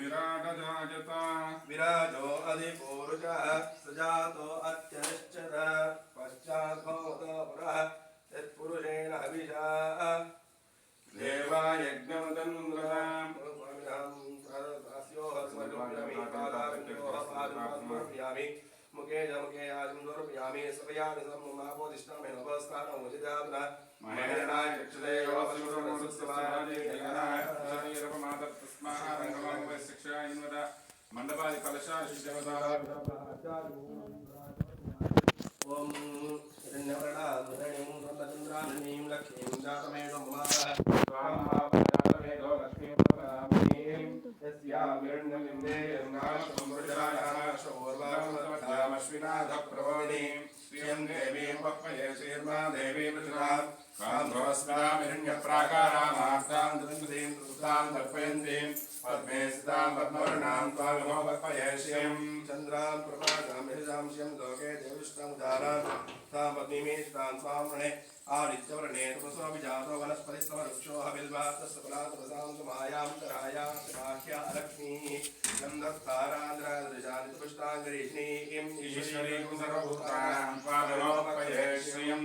विराट जायत विराजो अधिपूरुषः सजातो अत्यनिश्चर पश्चाद्भवतो पुरः यत्पुरुषेण हविषा देवायज्ञमदन्द्रः मुखे मुखे आजं समर्पयामि सपयामि सम्मापोदिष्टामि नवस्तानं उचितात्मना महेरणाय चक्षुदेव वसुरसुस्तवादि जगनाय शरीरपमादः तस्मात् शिक्षाय इन्वद मंडपादि कलशादिदेवता ओम हिरण्यवर्णामृतणीं स्वर्णचन्द्राननीं लक्ष्मीं जातमेदं मातः स्वाहापञ्चातमेदो लक्ष्मीं प्रदामनीं यस्यां हिरण्यलिम्बे नामसमृजरायाः शोर्वामश्विनाथः प्रभवनीं श्रियं देवीं पक्वये श्रीर्मा देवी प्रचुरां कान्ध्रवस्मिनां हिरण्यप्राकारामार्तां ददन्तीं तुतां तर्पयन्तीं पद्मे स्थितां पद्मवर्णां त्वां पक्वये श्रियं चन्द्रां प्रभासां यशां श्रियं लोके देविष्टामुदारां तां पद्मीमेष्टां स्वां वृणे आदित्यवर्णे तपसोऽभिजातो वनस्पतिस्तववृक्षो हविल्वातस्सफलातपसां समायां करायां बाह्या लक्ष्मीः गन्धस्तारान्द्रादृशानितपुष्टाङ्गरीष्णीं ईश्वरीं सर्वभूतानां पादलोपये श्रियं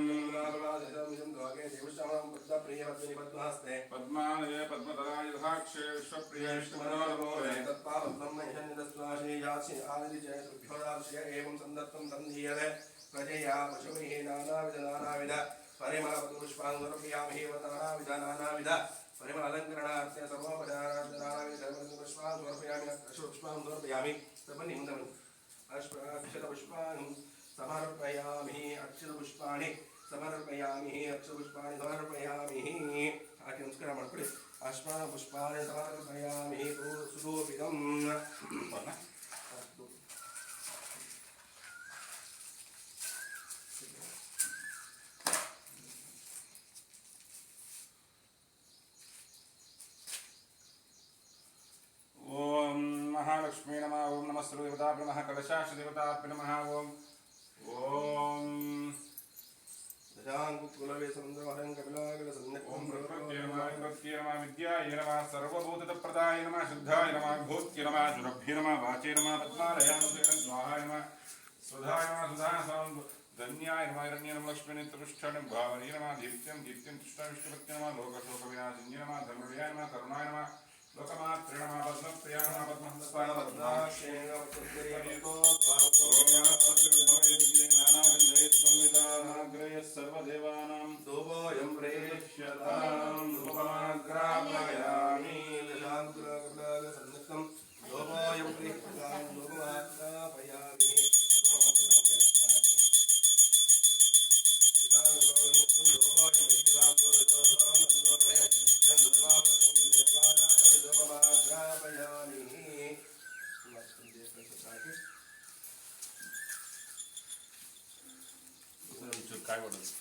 लोके देविष्टां पद्मप्रियपद्मिनि पद्महस्ते पद्मालये पद्मतराय यथाक्षे विश्वप्रियेष्टमनोरमोरे तत्पावत्नं नैषन्नितस्वाशे यासि आदिजयतुभ्यो दास्य एवं सन्दत्तं सन्धीयते प्रजया पशुभिः नानाविध परिमलपुष्पाङ्गुरप्रियामि नानाविध परिमलालङ्करणार्थे सर्वोपचारार्थे नानाविध पुष्पाङ्गुरप्रियामि अक्षपुष्पाङ्गुरप्रियामि सपनिन्दम् अक्षतपुष्पाणि समर्पयामि अक्षतपुष्पाणि समर्पयामि अक्षपुष्पाणि समर्पयामि आके नमस्कार ಮಾಡ್ಕೊಳ್ಳಿ ಅಶ್ಮಾನ ಪುಷ್ಪಾಣಿ ಸಮರ್ಪಯಾಮಿ ಸುರೂಪಿತಂ ओम महालक्ष्मी नमः ओम नमः सर्वदेवताभ्यो नमः कलशाश्वदेवताभ्यो नमः ओम कुलवे समुद्रवहरं कपिलागल सन्निधं ओम प्रकृत्यै नमः विद्यायै नमः सर्वभूतप्रदाय नमः शुद्धाय नमः भूत्यै नमः जुरभ्ये नमः वाचे नमः पद्मालयाय नमः स्वाहाय नमः सुधाय नमः सुधाय धन्याय नमः हिरण्ये नमः लक्ष्मी नित्यपुष्टाय भावने नमः दीप्त्यं तुष्टाय विष्णुपत्ये नमः लोकशोकविनाशिन्ये नमः धर्मविजयाय नमः करुणाय नमः लोकमात्रे नमः पद्मप्रियाय नमः पद्महस्ताय नमः पद्माक्षे नमः सर्वदेवानां धूपोऽयं प्रेष्यतां धूपमाग्रापयामि दशाङ्कुरकपिलागसन्निधं धूपोऽयं प्रेष्यतां धूपमाग्रापयामि काय बोलत?